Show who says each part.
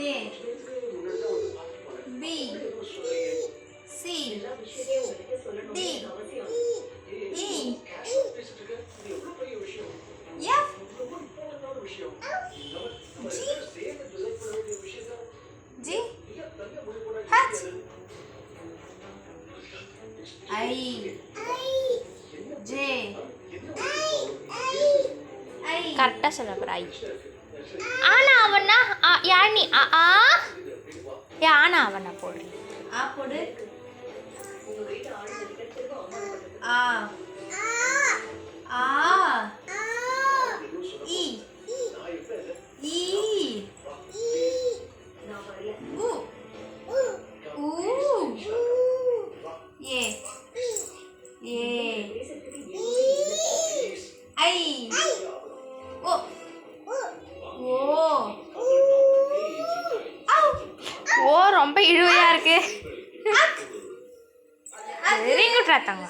Speaker 1: A B C D E F G H I J
Speaker 2: கரெக்டா சொல்ல போற ஐ ஆனா அவனா யானி ஆனா அவனா போடு
Speaker 1: ஆ போடு ஆ ஆ இ ஈ உ ஊ ஏ ஏ ஐ ஓ ஓ
Speaker 2: ஓ ரொம்ப இழுவையா இருக்கு வெரி குட் ராத்தாங்க